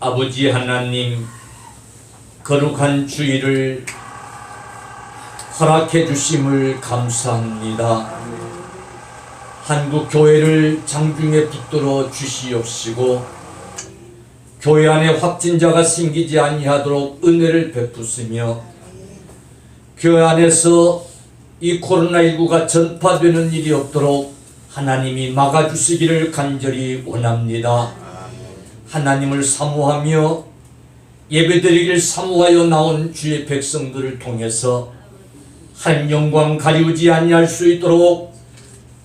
아버지 하나님, 거룩한 주일을 허락해 주심을 감사합니다. 한국 교회를 장중에 붙들어 주시옵시고 교회 안에 확진자가 생기지 아니하도록 은혜를 베푸시며 교회 안에서 이 코로나19가 전파되는 일이 없도록 하나님이 막아주시기를 간절히 원합니다. 하나님을 사모하며 예배드리기를 사모하여 나온 주의 백성들을 통해서 한 영광 가리우지 아니할 수 있도록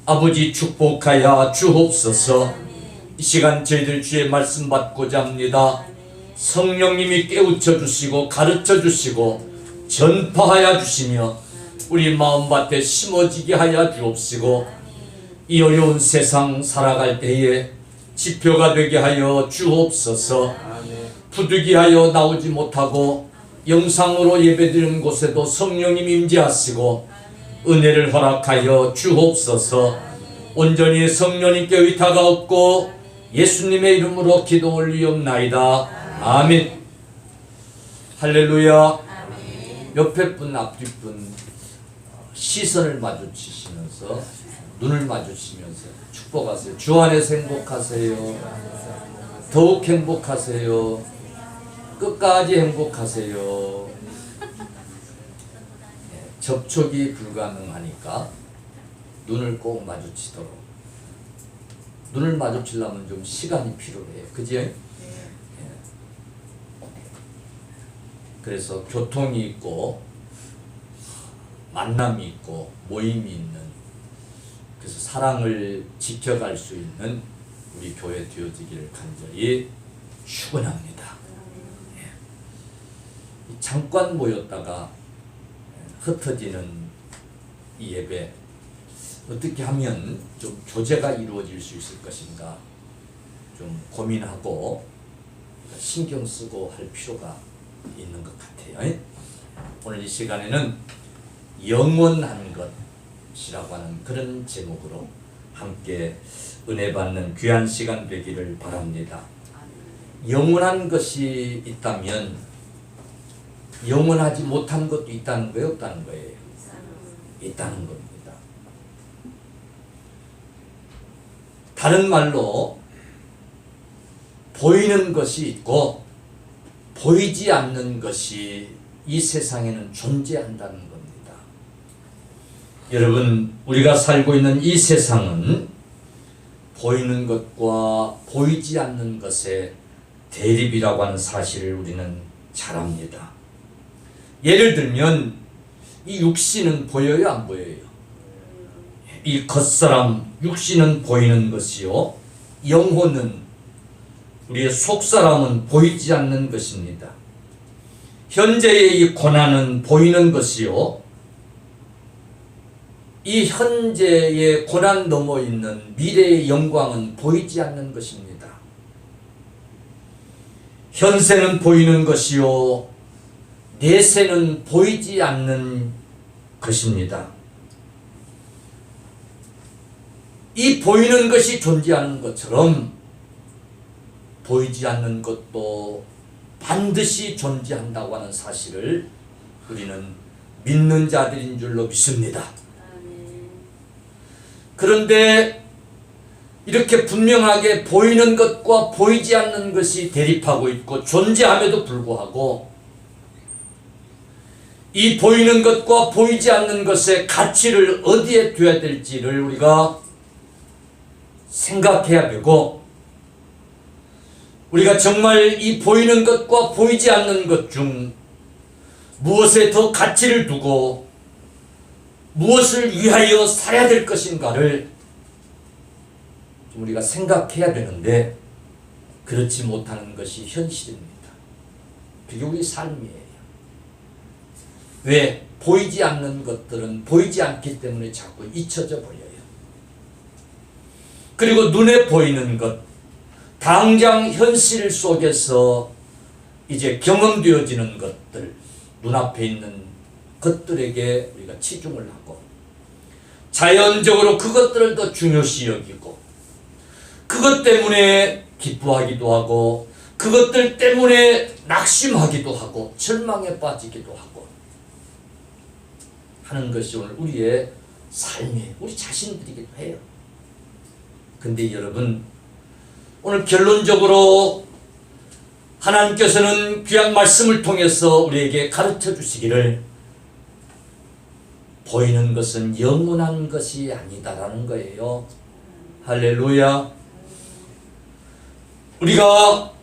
아버지 축복하여 주옵소서. 이 시간 저희들 주의 말씀 받고자 합니다. 성령님이 깨우쳐 주시고 가르쳐 주시고 전파하여 주시며 우리 마음밭에 심어지게 하여 주옵시고 이 어려운 세상 살아갈 때에 지표가 되게 하여 주옵소서. 부득이하여 나오지 못하고 영상으로 예배드리는 곳에도 성령님 임재하시고 은혜를 허락하여 주옵소서. 온전히 성령님께 의타가 없고 예수님의 이름으로 기도 올리옵나이다. 아멘. 할렐루야. 옆에 분 앞뒤 분 시선을 마주치시면서 눈을 마주치면서 축복하세요. 주 안에서 행복하세요. 더욱 행복하세요. 끝까지 행복하세요. 접촉이 불가능하니까 눈을 꼭 마주치도록. 눈을 마주치려면 좀 시간이 필요해요. 그죠? 그래서 교통이 있고 만남이 있고 모임이 있는, 그래서 사랑을 지켜갈 수 있는 우리 교회 되어지기를 간절히 축원합니다. 잠깐 모였다가 흩어지는 이 예배 어떻게 하면 좀 교제가 이루어질 수 있을 것인가 좀 고민하고 신경 쓰고 할 필요가 있는 것 같아요. 오늘 이 시간에는 영원한 것이라고 하는 그런 제목으로 함께 은혜 받는 귀한 시간 되기를 바랍니다. 영원한 것이 있다면 영원하지 못한 것도 있다는 거예요, 없다는 거예요? 있다는 겁니다. 다른 말로 보이는 것이 있고 보이지 않는 것이 이 세상에는 존재한다는 겁니다. 여러분, 우리가 살고 있는 이 세상은 보이는 것과 보이지 않는 것의 대립이라고 하는 사실을 우리는 잘 압니다. 예를 들면 이 육신은 보여요, 안 보여요? 이 겉사람 육신은 보이는 것이요, 영혼은 우리의 속사람은 보이지 않는 것입니다. 현재의 이 고난은 보이는 것이요, 이 현재의 고난 넘어 있는 미래의 영광은 보이지 않는 것입니다. 현세는 보이는 것이요, 내세는 보이지 않는 것입니다. 이 보이는 것이 존재하는 것처럼 보이지 않는 것도 반드시 존재한다고 하는 사실을 우리는 믿는 자들인 줄로 믿습니다. 그런데 이렇게 분명하게 보이는 것과 보이지 않는 것이 대립하고 있고 존재함에도 불구하고 이 보이는 것과 보이지 않는 것의 가치를 어디에 둬야 될지를 우리가 생각해야 되고, 우리가 정말 이 보이는 것과 보이지 않는 것 중 무엇에 더 가치를 두고 무엇을 위하여 살아야 될 것인가를 좀 우리가 생각해야 되는데 그렇지 못하는 것이 현실입니다. 그게 우리 삶이에요. 왜? 보이지 않는 것들은 보이지 않기 때문에 자꾸 잊혀져 버려요. 그리고 눈에 보이는 것, 당장 현실 속에서 이제 경험되어지는 것들, 눈앞에 있는 것들에게 우리가 치중을 하고 자연적으로 그것들을 더 중요시 여기고 그것 때문에 기뻐하기도 하고 그것들 때문에 낙심하기도 하고 절망에 빠지기도 하고 하는 것이 오늘 우리의 삶이에요. 우리 자신들이기도 해요. 근데 여러분, 오늘 결론적으로 하나님께서는 귀한 말씀을 통해서 우리에게 가르쳐 주시기를 보이는 것은 영원한 것이 아니다라는 거예요. 할렐루야. 우리가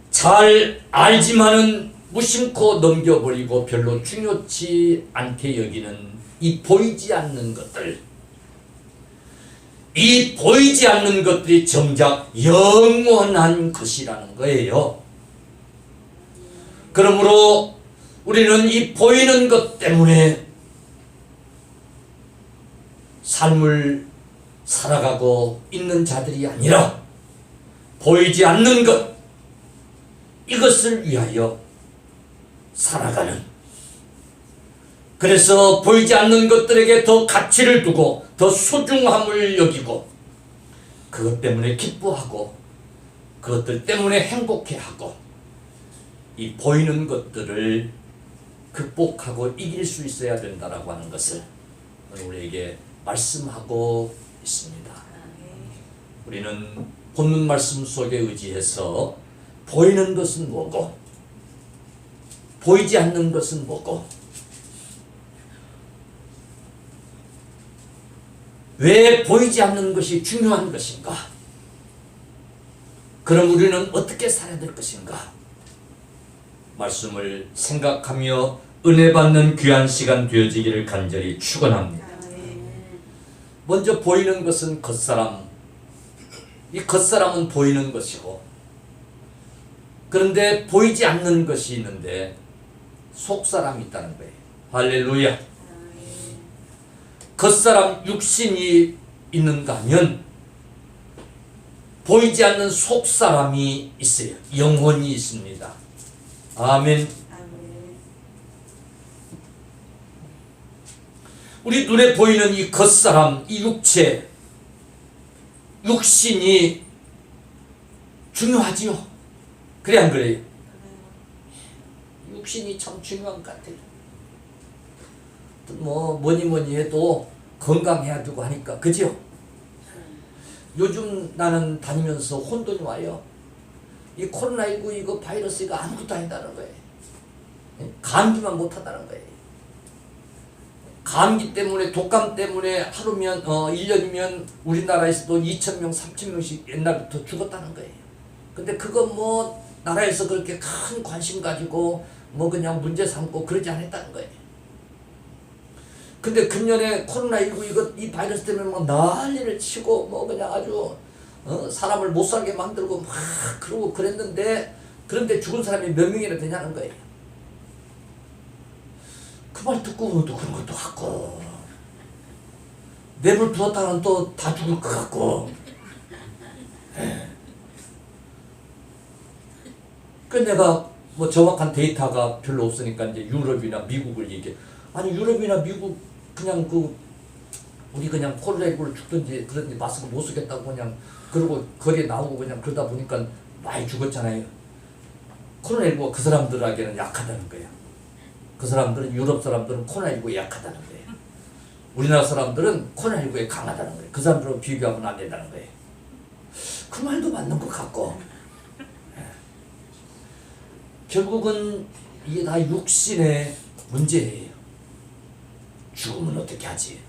잘 알지만은 무심코 넘겨버리고 별로 중요치 않게 여기는 이 보이지 않는 것들, 이 보이지 않는 것들이 정작 영원한 것이라는 거예요. 그러므로 우리는 이 보이는 것 때문에 삶을 살아가고 있는 자들이 아니라 보이지 않는 것, 이것을 위하여 살아가는, 그래서 보이지 않는 것들에게 더 가치를 두고 더 소중함을 여기고 그것 때문에 기뻐하고 그것들 때문에 행복해하고 이 보이는 것들을 극복하고 이길 수 있어야 된다라고 하는 것을 우리에게 말씀하고 있습니다. 우리는 본문 말씀 속에 의지해서 보이는 것은 뭐고 보이지 않는 것은 뭐고 왜 보이지 않는 것이 중요한 것인가? 그럼 우리는 어떻게 살아야 될 것인가? 말씀을 생각하며 은혜 받는 귀한 시간 되어지기를 간절히 축원합니다. 먼저 보이는 것은 겉사람, 이 겉사람은 보이는 것이고, 그런데 보이지 않는 것이 있는데 속사람이 있다는 거예요. 할렐루야. 겉사람 육신이 있는가 하면 보이지 않는 속사람이 있어요. 영혼이 있습니다. 아멘. 우리 눈에 보이는 이 겉사람, 이 육체, 육신이 중요하지요. 그래 안 그래요? 육신이 참 중요한 것 같아요. 뭐니 해도 건강해야 되고 하니까, 그죠? 요즘 나는 다니면서 혼돈이 와요. 이 코로나19 이거 바이러스가 아무것도 아니다는 거예요. 감기만 못하다는 거예요. 감기 때문에, 독감 때문에 하루면 1년이면 우리나라에서도 2,000명, 3,000명씩 옛날부터 죽었다는 거예요. 근데 그거 나라에서 그렇게 큰 관심 가지고 그냥 문제 삼고 그러지 않았다는 거예요. 근데 금년에 코로나19 이 바이러스 때문에 난리를 치고 그냥 아주 사람을 못 살게 만들고 그러고 그랬는데, 그런데 죽은 사람이 몇 명이나 되냐는 거예요. 그 말 듣고 또 그런 것도 같고, 내불 부었다가는 또 다 죽을 것 같고. 그 내가 정확한 데이터가 별로 없으니까 이제 유럽이나 미국을 얘기해. 아니 유럽이나 미국 그냥 우리 그냥 코로나19를 죽든지 그런지 마스크 못 쓰겠다고 그냥 그러고 거리에 나오고 그냥 그러다 보니까 많이 죽었잖아요. 코로나19가 그 사람들에게는 약하다는 거예요. 그 사람들은, 유럽 사람들은 코로나19에 약하다는 거예요. 우리나라 사람들은 코로나19에 강하다는 거예요. 그 사람들하고 비교하면 안 된다는 거예요. 그 말도 맞는 것 같고, 결국은 이게 다 육신의 문제예요. 죽으면 어떻게 하지?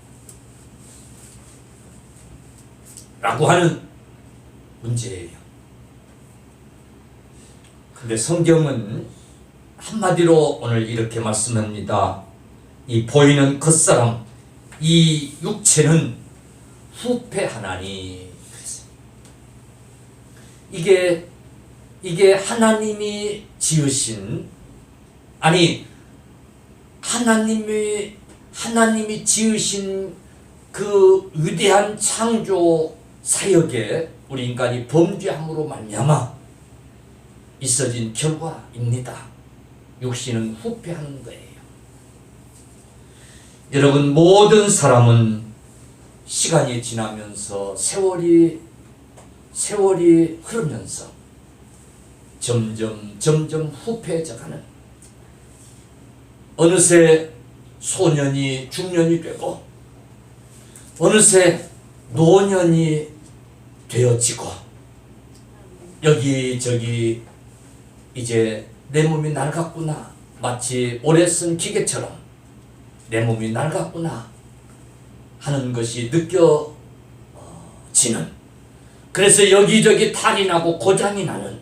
라고 하는 문제예요. 근데 성경은 한마디로 오늘 이렇게 말씀합니다. 이 보이는 겉사람, 이 육체는 후패하나니. 이게 하나님이 지으신, 하나님이 지으신 그 위대한 창조 사역에 우리 인간이 범죄함으로 말미암아 있어진 결과입니다. 육신은 후패하는 거예요. 여러분, 모든 사람은 시간이 지나면서 세월이 흐르면서 점점 후패해져가는, 어느새 소년이 중년이 되고 어느새 노년이 되어지고 여기저기 이제 내 몸이 낡았구나, 마치 오래 쓴 기계처럼 내 몸이 낡았구나 하는 것이 느껴지는, 그래서 여기저기 탈이 나고 고장이 나는,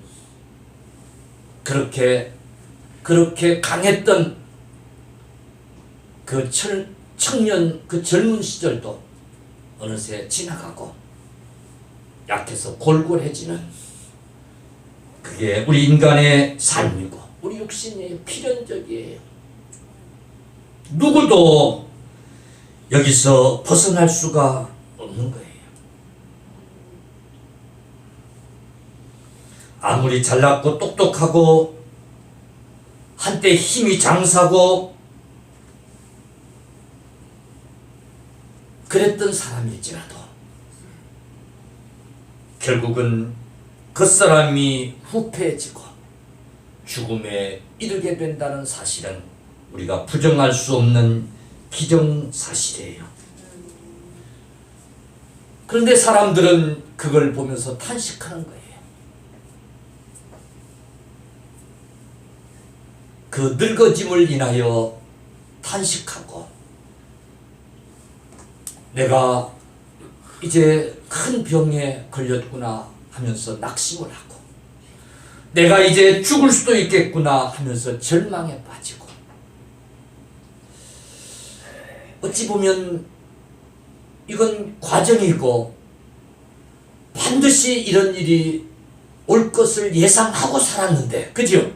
그렇게 강했던 그 청년, 그 젊은 시절도 어느새 지나가고 약해서 골골해지는, 그게 우리 인간의 삶이고 우리 육신이에요. 필연적이에요. 누구도 여기서 벗어날 수가 없는 거예요. 아무리 잘났고 똑똑하고 한때 힘이 장사고 그랬던 사람일지라도 결국은 그 후패해지고 죽음에 이르게 된다는 사실은 우리가 부정할 수 없는 기정사실이에요. 그런데 사람들은 그걸 보면서 탄식하는 거예요. 그 늙어짐을 인하여 탄식하고, 내가 이제 큰 병에 걸렸구나 하면서 낙심을 하고, 내가 이제 죽을 수도 있겠구나 하면서 절망에 빠지고, 어찌 보면 이건 과정이고 반드시 이런 일이 올 것을 예상하고 살았는데, 그죠?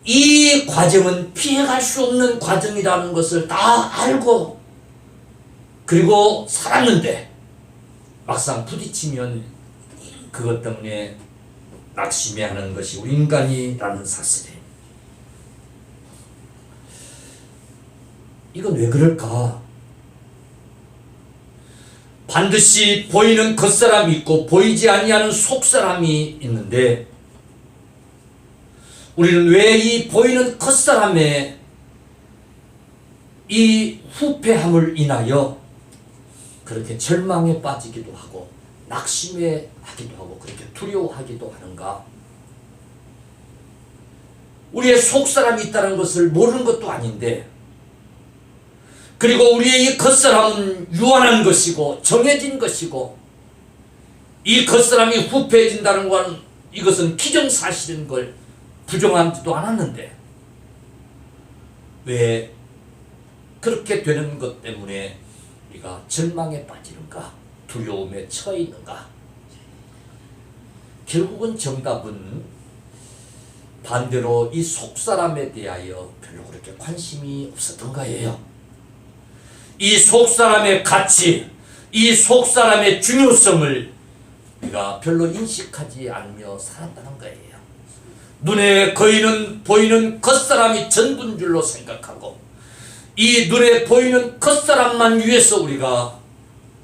이 과정은 피해갈 수 없는 과정이라는 것을 다 알고 그리고 살았는데 막상 부딪히면 그것 때문에 낙심해하는 것이 우리 인간이라는 사실이에요. 이건 왜 그럴까? 반드시 보이는 겉사람이 있고 보이지 아니하는 속사람이 있는데, 우리는 왜 이 보이는 겉사람의 이 후패함을 인하여 그렇게 절망에 빠지기도 하고 낙심해 하기도 하고 그렇게 두려워하기도 하는가? 우리의 속사람이 있다는 것을 모르는 것도 아닌데, 그리고 우리의 이 겉사람은 유한한 것이고 정해진 것이고, 이 겉사람이 후패해진다는 건 이것은 기정사실인 걸 부정하지도 않았는데, 왜 그렇게 되는 것 때문에 우리가 절망에 빠지는가, 두려움에 처해 있는가? 결국은 정답은 반대로 이 속사람에 대하여 별로 그렇게 관심이 없었던 거예요. 이 속사람의 가치, 이 속사람의 중요성을 우리가 별로 인식하지 않으며 살았다는 거예요. 눈에 보이는 겉사람이 전부인 줄로 생각하고 이 눈에 보이는 겉사람만 위해서 우리가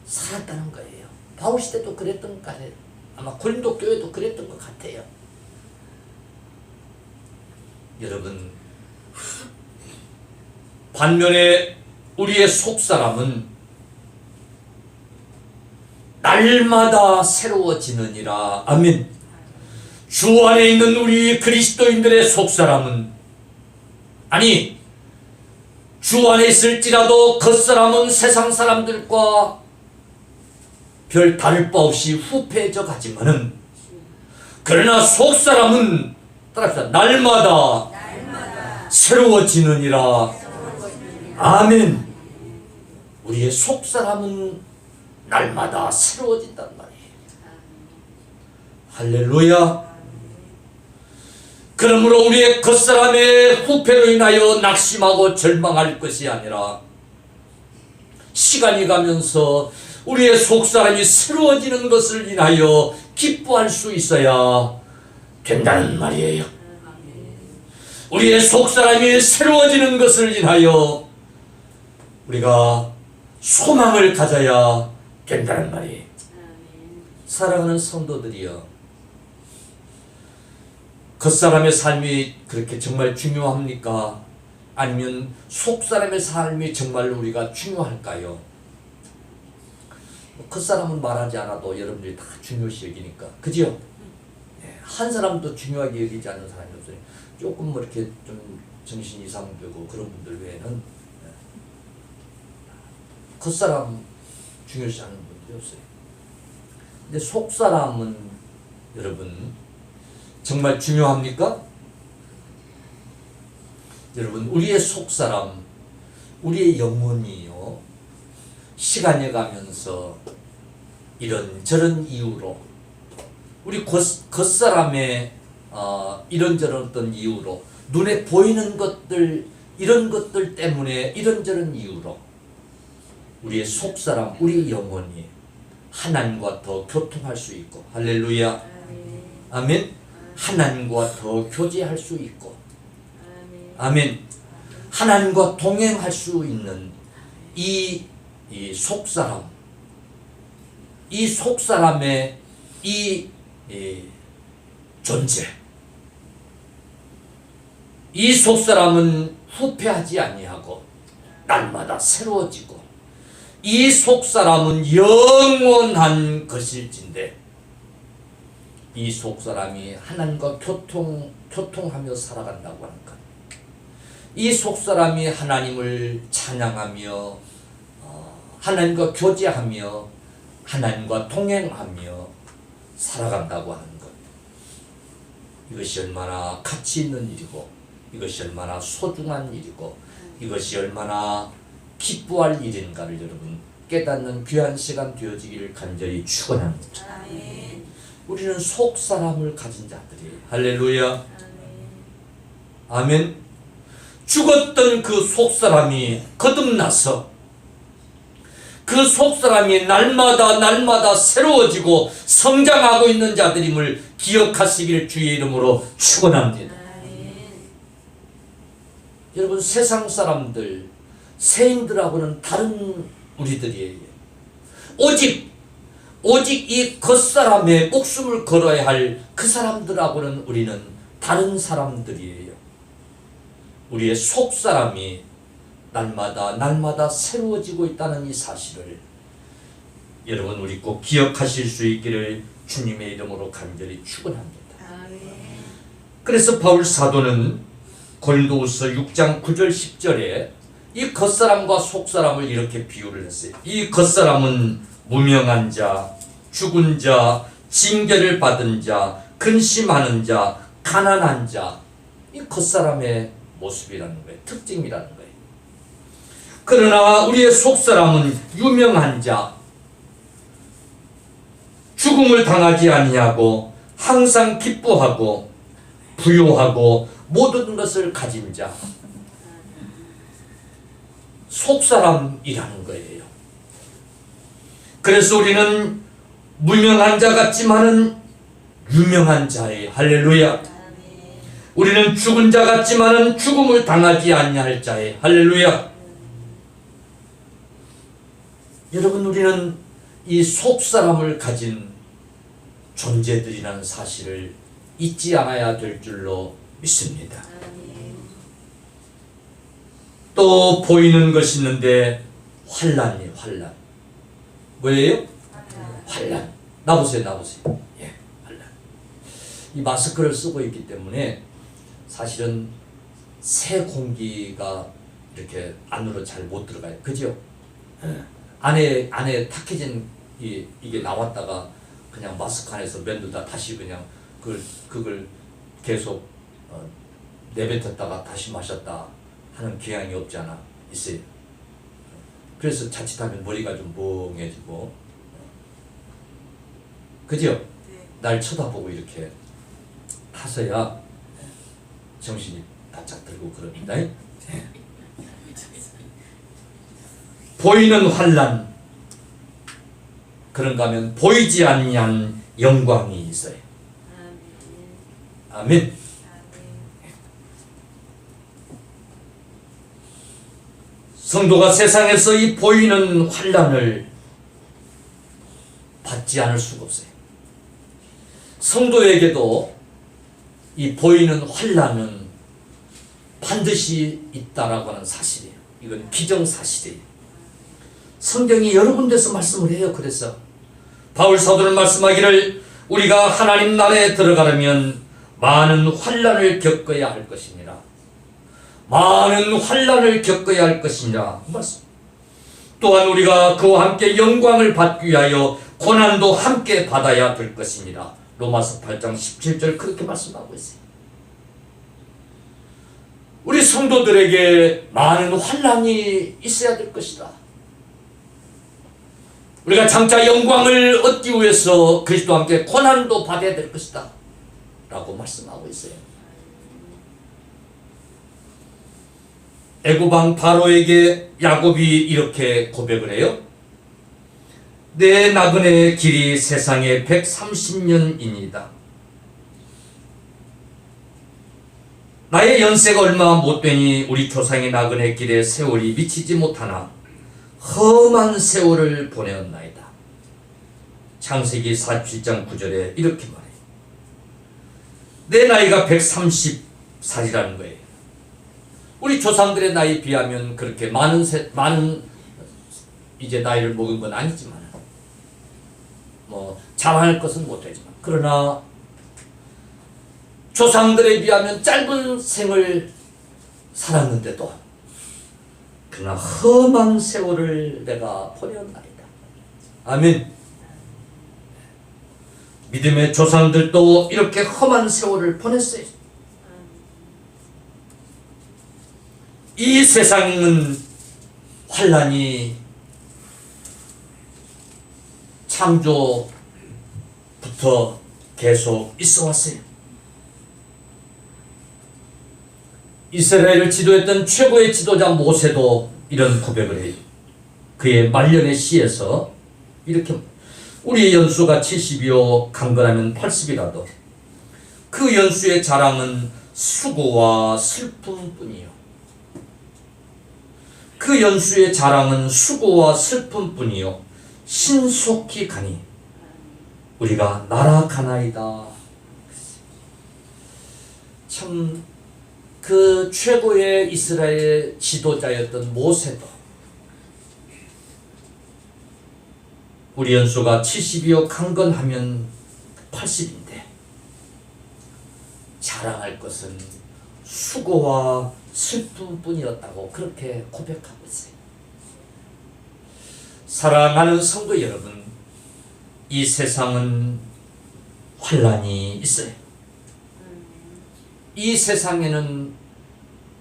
살았다는 거예요. 바울 시대도 그랬던 것 같아요. 아마 고린도 교회도 그랬던 것 같아요. 여러분, 반면에 우리의 속사람은 날마다 새로워지느니라. 아멘. 주 안에 있는 우리 그리스도인들의 속사람은, 아니 주 안에 있을지라도 겉사람은 세상 사람들과 별 다를 바 없이 후패해져 가지만은, 그러나 속사람은 따라합시다. 날마다 새로워지느니라. 아멘. 우리의 속사람은 날마다 새로워진단 말이에요. 할렐루야. 그러므로 우리의 겉사람의 후패로 인하여 낙심하고 절망할 것이 아니라, 시간이 가면서 우리의 속사람이 새로워지는 것을 인하여 기뻐할 수 있어야 된다는 말이에요. 우리의 속사람이 새로워지는 것을 인하여 우리가 소망을 가져야 된다는 말이에요. 사랑하는 성도들이여, 겉사람의 삶이 그렇게 정말 중요합니까? 아니면 속사람의 삶이 정말 우리가 중요할까요? 겉사람은 말하지 않아도 여러분들이 다 중요시 여기니까, 그죠? 한 사람도 중요하게 여기지 않는 사람이 없어요. 조금 뭐 이렇게 좀 정신 이상되고 그런 분들 외에는 겉사람 중요시 하는 분들이 없어요. 근데 속사람은 여러분 정말 중요합니까? 여러분, 우리의 속사람, 우리의 영혼이요, 시간이 가면서 이런저런 이유로, 우리 겉사람의 이런저런 어떤 이유로, 눈에 보이는 것들, 이런 것들 때문에 이런저런 이유로 우리의 속사람, 우리의 영혼이 하나님과 더 교통할 수 있고, 할렐루야, 아멘. 하나님과 더 교제할 수 있고, 아멘. 하나님과 동행할 수 있는 이 속사람, 이 속사람의 이 존재, 이 속사람은 후패하지 아니하고 날마다 새로워지고, 이 속사람은 영원한 것일진데, 이 속사람이 하나님과 교통하며 살아간다고 하는 것, 이 속사람이 하나님을 찬양하며 하나님과 교제하며 하나님과 동행하며 살아간다고 하는 것, 이것이 얼마나 가치 있는 일이고, 이것이 얼마나 소중한 일이고, 이것이 얼마나 기뻐할 일인가를 여러분 깨닫는 귀한 시간 되어지기를 간절히 축원합니다. 우리는 속사람을 가진 자들이에요. 할렐루야, 아멘. 죽었던 그 속사람이 거듭나서 그 속사람이 날마다 새로워지고 성장하고 있는 자들임을 기억하시기를 주의 이름으로 축원합니다. 여러분, 세상 사람들, 세인들하고는 다른 우리들이에요. 오직 이 겉사람의 목숨을 걸어야 할 그 사람들하고는 우리는 다른 사람들이에요. 우리의 속사람이 날마다 새로워지고 있다는 이 사실을 여러분, 우리 꼭 기억하실 수 있기를 주님의 이름으로 간절히 축원합니다. 그래서 바울 사도는 고린도후서 6장 9절 10절에 이 겉사람과 속사람을 이렇게 비유를 했어요. 이 겉사람은 무명한 자, 죽은 자, 징계를 받은 자, 근심하는 자, 가난한 자, 이 겉사람의 모습이라는 거예요. 특징이라는 거예요. 그러나 우리의 속사람은 유명한 자, 죽음을 당하지 아니하고 항상 기뻐하고 부요하고 모든 것을 가진 자, 속사람이라는 거예요. 그래서 우리는 무명한 자 같지만은 유명한 자예요. 할렐루야. 우리는 죽은 자 같지만은 죽음을 당하지 아니할 자예요. 할렐루야. 여러분, 우리는 이 속사람을 가진 존재들이라는 사실을 잊지 않아야 될 줄로 믿습니다. 또 보이는 것이 있는데 환난이에요. 환난. 뭐예요? 환난. 나보세요. 예, 환난. 이 마스크를 쓰고 있기 때문에 사실은 새 공기가 이렇게 안으로 잘 못 들어가요. 그죠? 안에 탁해진 이게 나왔다가 그냥 마스크 안에서 면두다 다시 그냥 그걸 계속 내뱉었다가 다시 마셨다 하는 경향이 없지 않아 있어요. 그래서 자칫하면 머리가 좀 멍해지고, 그죠? 날 쳐다보고 이렇게 하서야 정신이 바짝 들고 그럽니다. 보이는 환난, 그런가 하면 보이지 아니한 영광이 있어요. 아멘. 성도가 세상에서 이 보이는 환난을 받지 않을 수가 없어요. 성도에게도 이 보이는 환난은 반드시 있다라고 하는 사실이에요. 이건 기정사실이에요. 성경이 여러 군데서 말씀을 해요. 그래서 바울 사도는 말씀하기를 우리가 하나님 나라에 들어가려면 많은 환난을 겪어야 할 것이니라. 많은 환난을 겪어야 할 것이니라. 또한 우리가 그와 함께 영광을 받기 위하여 고난도 함께 받아야 될 것이니라. 로마서 8장 17절 그렇게 말씀하고 있어요. 우리 성도들에게 많은 환난이 있어야 될 것이다. 우리가 장차 영광을 얻기 위해서 그리스도와 함께 고난도 받아야 될 것이다 라고 말씀하고 있어요. 애굽왕 바로에게 야곱이 이렇게 고백을 해요. 내 나그네의 길이 세상에 130년이니이다. 나의 연세가 얼마 못되니 우리 조상의 나그네 길에 세월이 미치지 못하나 험한 세월을 보내었나이다. 창세기 47장 9절에 이렇게 말해요. 내 나이가 130살이라는 거예요. 우리 조상들의 나이에 비하면 그렇게 많은 이제 나이를 먹은 건 아니지만 자랑할 것은 못하지만 그러나 조상들에 비하면 짧은 생을 살았는데도 그러나 험한 세월을 내가 보내었나이다. 아멘. 믿음의 조상들도 이렇게 험한 세월을 보냈어요. 이 세상은 환난이 창조부터 계속 있어 왔어요. 이스라엘을 지도했던 최고의 지도자 모세도 이런 고백을 해요. 그의 말년의 시에서 이렇게 우리의 연수가 70이요 강건하면 80이라도 그 연수의 자랑은 수고와 슬픔뿐이요. 그 연수의 자랑은 수고와 슬픔뿐이요 신속히 가니 우리가 날아가나이다. 참 그 최고의 이스라엘 지도자였던 모세도 우리 연수가 70이요 강건하면 80인데 자랑할 것은 수고와 슬픔뿐이었다고 그렇게 고백하고 있어요. 사랑하는 성도 여러분, 이 세상은 환난이 있어요. 이 세상에는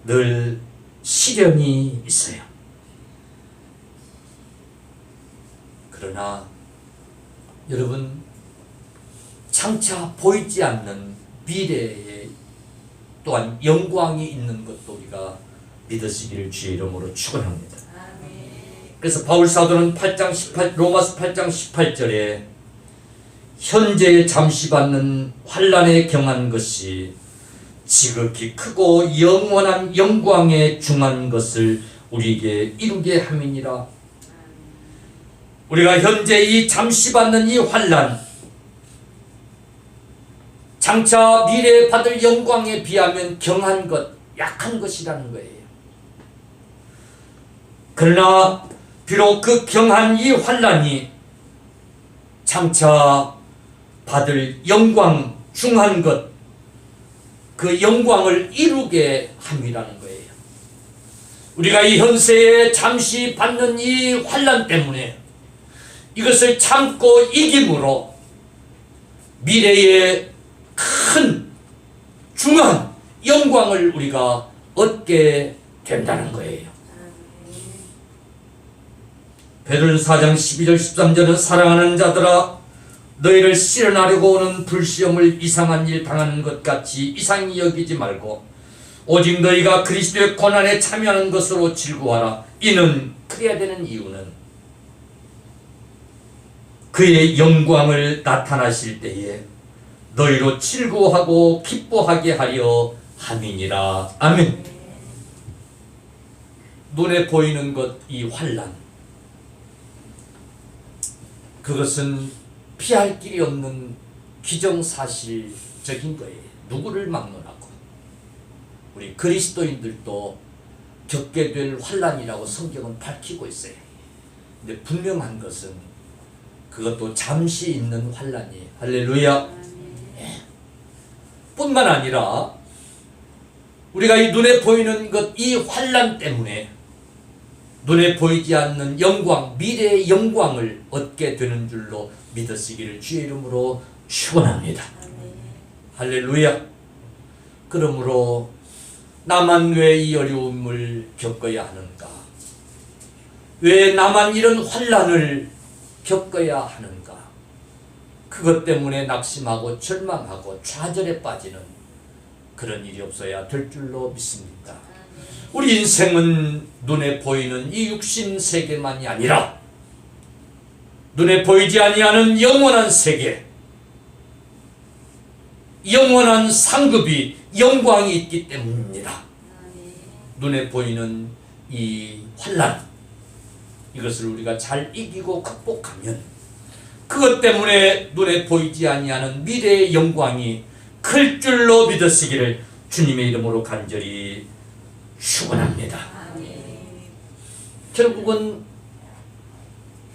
늘 시련이 있어요. 그러나 여러분, 장차 보이지 않는 미래에 또한 영광이 있는 것도 우리가 믿으시기를 주의 이름으로 축원합니다. 그래서 바울 사도는 로마서 8장 18절에 현재 잠시 받는 환난에 경한 것이 지극히 크고 영원한 영광에 중한 것을 우리에게 이루게 함이니라. 우리가 현재 이 잠시 받는 이 환난, 장차 미래에 받을 영광에 비하면 경한 것, 약한 것이라는 거예요. 그러나 비록 그 경한 이 환난이 장차 받을 영광, 중한 것, 그 영광을 이루게 함이라는 거예요. 우리가 이 현세에 잠시 받는 이 환난 때문에 이것을 참고 이김으로 미래에 큰 중한 영광을 우리가 얻게 된다는 거예요. 베드로는 4장 12절 13절은 사랑하는 자들아 너희를 실현하려고 오는 불시험을 이상한 일 당하는 것 같이 이상히 여기지 말고 오직 너희가 그리스도의 고난에 참여하는 것으로 즐거워하라. 이는 그래야 되는 이유는 그의 영광을 나타나실 때에 너희로 즐거워하고 기뻐하게 하려 함이니라. 아멘. 눈에 보이는 것, 이 환난, 그것은 피할 길이 없는 기정사실적인 거예요. 누구를 막론하고 우리 그리스도인들도 겪게 될 환난이라고 성경은 밝히고 있어요. 근데 분명한 것은 그것도 잠시 있는 환난이에요. 할렐루야. 예. 뿐만 아니라 우리가 이 눈에 보이는 것, 이 환난 때문에 눈에 보이지 않는 영광, 미래의 영광을 얻게 되는 줄로 믿으시기를 주의 이름으로 축원합니다. 할렐루야. 그러므로 나만 왜 이 어려움을 겪어야 하는가? 왜 나만 이런 환난을 겪어야 하는가? 그것 때문에 낙심하고 절망하고 좌절에 빠지는 그런 일이 없어야 될 줄로 믿습니다. 우리 인생은 눈에 보이는 이 육신 세계만이 아니라 눈에 보이지 아니하는 영원한 세계, 영원한 상급이 영광이 있기 때문입니다. 눈에 보이는 이 환난, 이것을 우리가 잘 이기고 극복하면 그것 때문에 눈에 보이지 아니하는 미래의 영광이 클 줄로 믿으시기를 주님의 이름으로 간절히 축원합니다. 결국은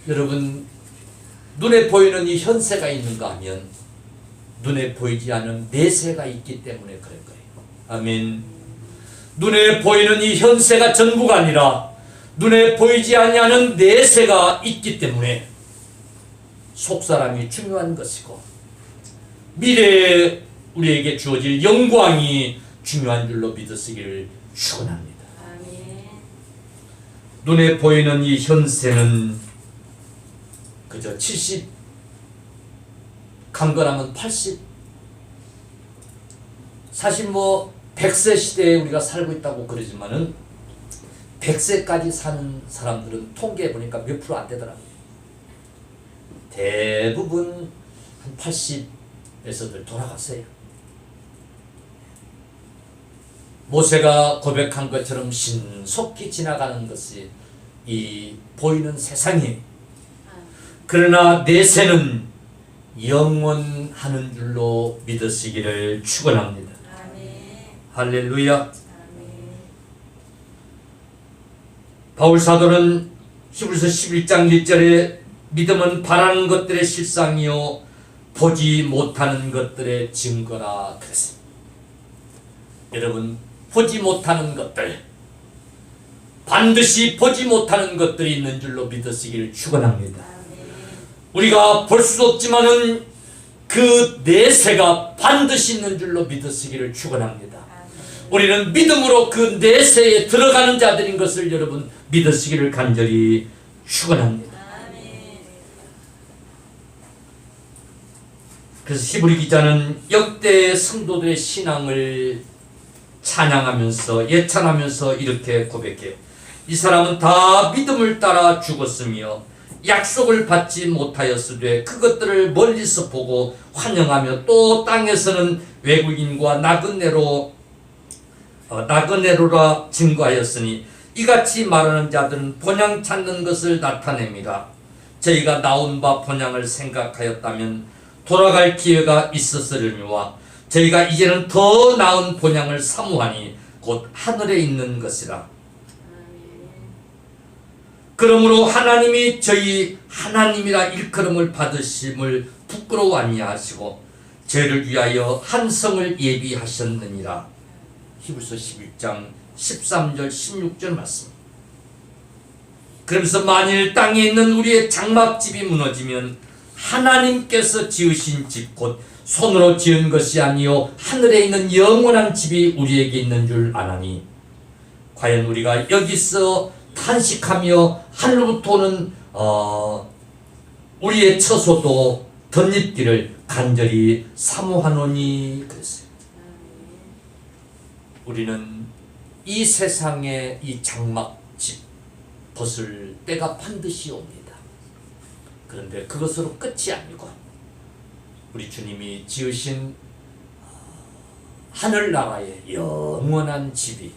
여러분, 눈에 보이는 이 현세가 있는가 하면 눈에 보이지 않는 내세가 있기 때문에 그럴 거예요. 아멘. 눈에 보이는 이 현세가 전부가 아니라 눈에 보이지 아니하는 내세가 있기 때문에 속사람이 중요한 것이고 미래에 우리에게 주어질 영광이 중요한 줄로 믿으시기를 축원합니다. 눈에 보이는 이 현세는 그저 70, 강건하면 80, 사실 100세 시대에 우리가 살고 있다고 그러지만은 100세까지 사는 사람들은 통계해 보니까 몇 프로 안 되더라고요. 대부분 한 80에서들 돌아갔어요. 모세가 고백한 것처럼 신속히 지나가는 것이 이 보이는 세상이, 그러나 내세는 영원하는 줄로 믿으시기를 축원합니다. 할렐루야. 바울 사도는 히브리서 11장 1절에 믿음은 바라는 것들의 실상이요 보지 못하는 것들의 증거라 그랬습니다. 여러분, 보지 못하는 것들, 반드시 보지 못하는 것들이 있는 줄로 믿으시기를 축원합니다. 우리가 볼 수 없지만은 그 내세가 반드시 있는 줄로 믿으시기를 축원합니다. 우리는 믿음으로 그 내세에 들어가는 자들인 것을 여러분 믿으시기를 간절히 축원합니다. 그래서 히브리 기자는 역대 성도들의 신앙을 찬양하면서 예찬하면서 이렇게 고백해요. 이 사람은 다 믿음을 따라 죽었으며 약속을 받지 못하였으되 그것들을 멀리서 보고 환영하며 또 땅에서는 외국인과 나그네로라 증거하였으니 이같이 말하는 자들은 본향 찾는 것을 나타냅니다. 저희가 나온 바 본향을 생각하였다면 돌아갈 기회가 있었으려니와 저희가 이제는 더 나은 본향을 사모하니 곧 하늘에 있는 것이라. 그러므로 하나님이 저희 하나님이라 일컬음을 받으심을 부끄러워 아니하시고 저희를 위하여 한 성을 예비하셨느니라. 히브리서 11장 13절 16절 말씀. 그러면서 만일 땅에 있는 우리의 장막집이 무너지면 하나님께서 지으신 집 곧 손으로 지은 것이 아니요 하늘에 있는 영원한 집이 우리에게 있는 줄 아나니 과연 우리가 여기서 탄식하며 하늘로부터 오는 우리의 처소도 덧입기를 간절히 사모하노니 그랬어요. 우리는 이 세상의 이 장막집 벗을 때가 반드시 옵니다. 그런데 그것으로 끝이 아니고 우리 주님이 지으신 하늘나라의 영원한 집이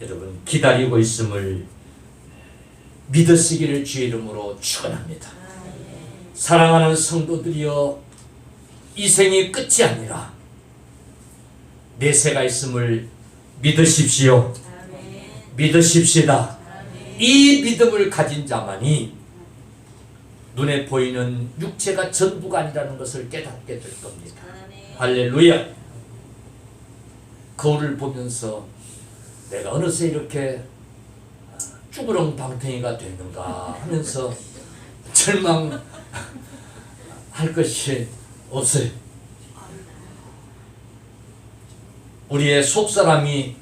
여러분 기다리고 있음을 믿으시기를 주의 이름으로 축원합니다. 사랑하는 성도들이여, 이 생이 끝이 아니라 내세가 있음을 믿으십시오. 아멘. 믿으십시다. 아멘. 이 믿음을 가진 자만이 눈에 보이는 육체가 전부가 아니라는 것을 깨닫게 될 겁니다. 아멘. 할렐루야. 거울을 보면서 내가 어느새 이렇게 쭈그렁방탱이가 됐는가 하면서 절망할 것이 없어요. 우리의 속사람이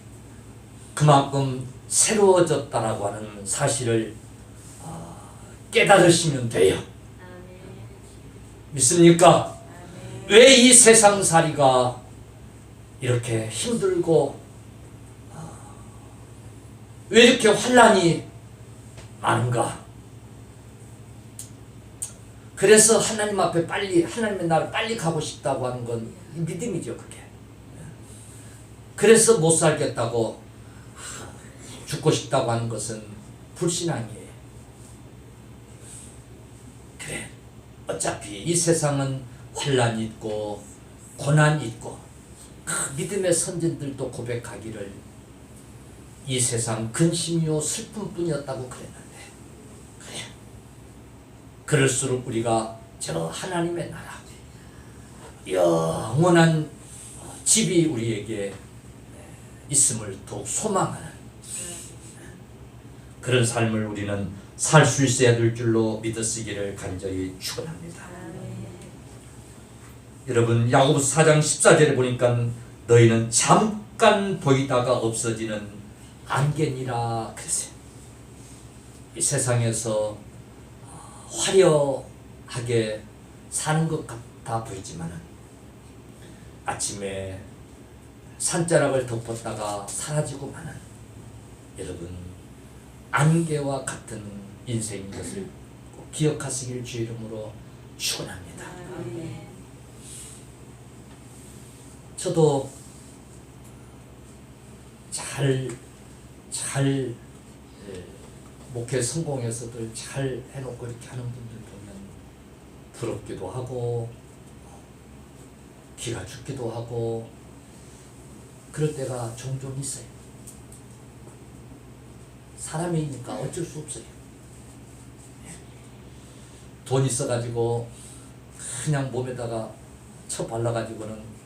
그만큼 새로워졌다라고 하는 사실을 깨달으시면 돼요. 아멘. 믿습니까? 아멘. 왜 이 세상살이가 이렇게 힘들고 왜 이렇게 환난이 많은가? 그래서 하나님 앞에 빨리, 하나님의 나라를 빨리 가고 싶다고 하는 건 믿음이죠, 그게. 그래서 못 살겠다고 죽고 싶다고 하는 것은 불신앙이에요. 그래, 어차피 이 세상은 환난이 있고 고난이 있고, 그 믿음의 선진들도 고백하기를 이 세상 근심이요 슬픔뿐이었다고 그랬는데, 그래, 그럴수록 우리가 저 하나님의 나라, 영원한 집이 우리에게 있음을 더욱 소망하는 그런 삶을 우리는 살 수 있어야 될 줄로 믿으시기를 간절히 축원합니다. 여러분, 야고보서 4장 14절에 보니까 너희는 잠깐 보이다가 없어지는 안개니라 그랬어요. 이 세상에서 화려하게 사는 것 같아 보이지만 아침에 산자락을 덮었다가 사라지고 마는, 여러분, 안개와 같은 인생인 것을 꼭 기억하시길 주 이름으로 축원합니다. 아멘. 저도 잘 목회 성공해서들 잘 해놓고 이렇게 하는 분들 보면 부럽기도 하고 기가 죽기도 하고 그럴 때가 종종 있어요. 사람이니까 어쩔 수 없어요. 돈 있어가지고 그냥 몸에다가 쳐 발라가지고는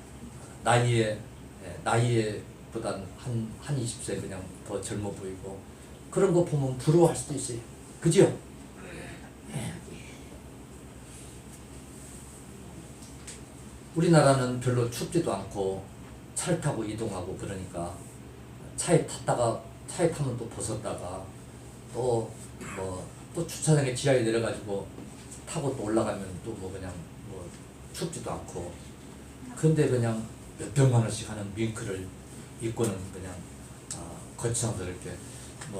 나이에보단 한 20세 그냥 더 젊어 보이고 그런 거 보면 부러워할 수도 있어요. 그죠? 우리나라는 별로 춥지도 않고 차를 타고 이동하고 그러니까 차에 타면 또 벗었다가 또 주차장에 지하에 내려가지고 타고 또 올라가면 또 그냥 춥지도 않고, 근데 그냥 몇백만 원씩 하는 밍크를 입고는 그냥 거치장도 이렇게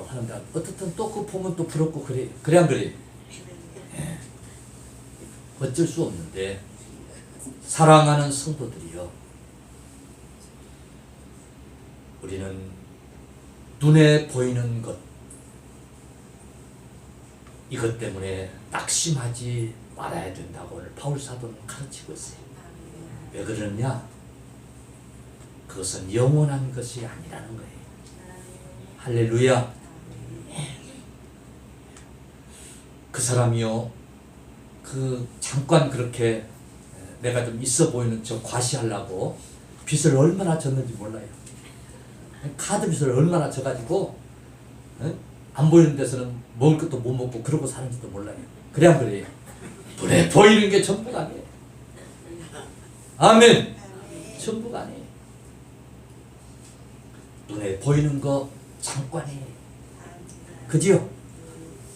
하는데 어떻든 또 그거 보면 또 부럽고 그래 안 그래? 예. 어쩔 수 없는데 사랑하는 성도들이요, 우리는 눈에 보이는 것 이것 때문에 낙심하지 말아야 된다고 오늘 바울 사도는 가르치고 있어요. 왜 그러냐? 그것은 영원한 것이 아니라는 거예요. 할렐루야. 그 사람이요, 잠깐 그렇게 내가 좀 있어 보이는 저 과시하려고 빚을 얼마나 졌는지 몰라요. 카드 빚을 얼마나 져가지고 안 보이는 데서는 먹을 것도 못 먹고 그러고 사는지도 몰라요. 그래 안 그래요? 눈에 보이는 게 전부가 아니에요. 아멘. 전부가 아니에요. 눈에 보이는 거 잠깐이에요. 그지요?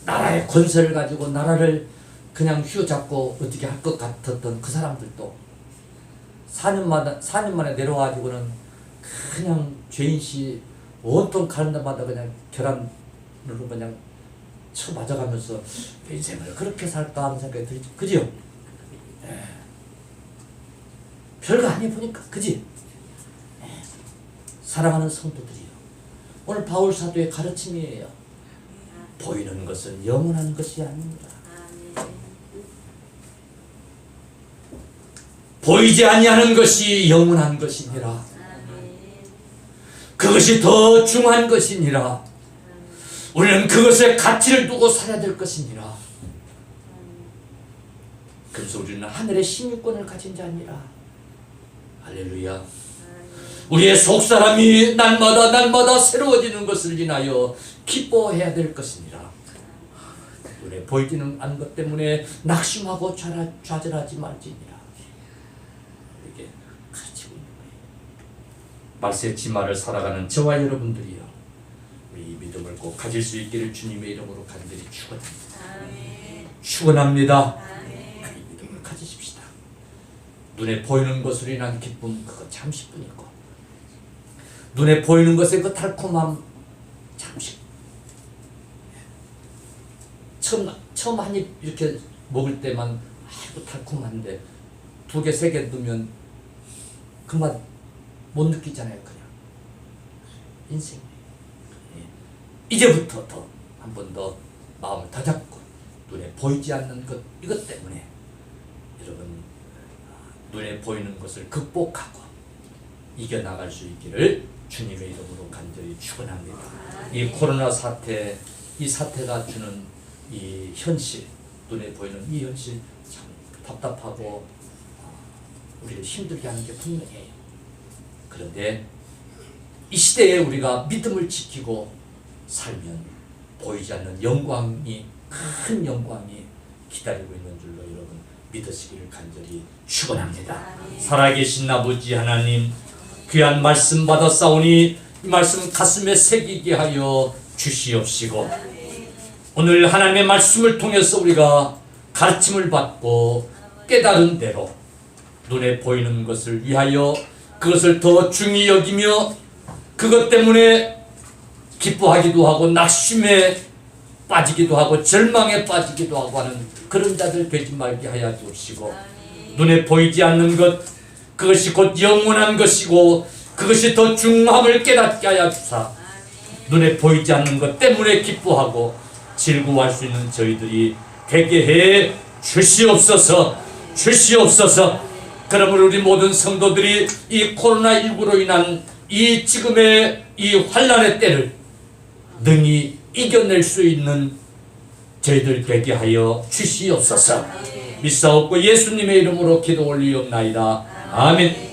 나라의 권세를 가지고 나라를 그냥 휘어잡고 어떻게 할 것 같았던 그 사람들도 4년 만에 내려와가지고는 그냥 죄인시 온통 가는 데마다 그냥 계란으로 그냥 쳐 맞아가면서 인생을 그렇게 살까 하는 생각이 들죠. 그지요? 별거 아니에요 보니까. 그지? 사랑하는 성도들이요, 오늘 바울 사도의 가르침이에요. 보이는 것은 영원한 것이 아닙니다. 보이지 아니하는 것이 영원한 것이니라. 그것이 더 중요한 것이니라. 우리는 그것에 가치를 두고 살아야 될 것이니라. 그래서 우리는 하늘의 신유권을 가진 자니라. 할렐루야. 우리의 속사람이 날마다 새로워지는 것을 인하여 기뻐해야 될 것이니라. 눈에 보이지는 않은 것 때문에 낙심하고 좌절하지 말지니라. 이렇게 가르치고 있는 거예요. 말세 치마를 살아가는 저와 여러분들이요, 우리 이 믿음을 꼭 가질 수 있기를 주님의 이름으로 간절히 축원합니다. 축원합니다. 이 믿음을 가지십시다. 눈에 보이는 것으로 인한 기쁨, 그거 잠시뿐이고, 눈에 보이는 것의 그 달콤함, 잠시. 처음 한 입 이렇게 먹을 때만 아이고 달콤한데 2개, 3개 넣으면 그 맛 못 느끼잖아요. 그냥 인생. 이제부터 더 한 번 더 마음을 더 잡고 눈에 보이지 않는 것, 이것 때문에 여러분 눈에 보이는 것을 극복하고 이겨나갈 수 있기를 주님의 이름으로 간절히 축원합니다. 이 코로나 사태, 이 사태가 주는 이 현실, 눈에 보이는 이 현실 참 답답하고 우리를 힘들게 하는 게 분명해요. 그런데 이 시대에 우리가 믿음을 지키고 살면 보이지 않는 영광이, 큰 영광이 기다리고 있는 줄로 여러분 믿으시기를 간절히 축원합니다. 살아계신 아버지 하나님, 귀한 말씀 받았사오니 이 말씀 가슴에 새기게 하여 주시옵시고, 오늘 하나님의 말씀을 통해서 우리가 가르침을 받고 깨달은 대로 눈에 보이는 것을 위하여 그것을 더 중히 여기며 그것 때문에 기뻐하기도 하고 낙심에 빠지기도 하고 절망에 빠지기도 하고 하는 그런 자들 되지 말게 하여 주시고, 눈에 보이지 않는 것, 그것이 곧 영원한 것이고 그것이 더 중요함을 깨닫게 하여 주사, 눈에 보이지 않는 것 때문에 기뻐하고 즐거워할 수 있는 저희들이 되게 해 주시옵소서. 그러므로 우리 모든 성도들이 이 코로나19로 인한 이 지금의 이 환난의 때를 능히 이겨낼 수 있는 저희들 되게 하여 주시옵소서. 믿사옵고 예수님의 이름으로 기도 올리옵나이다. 아멘.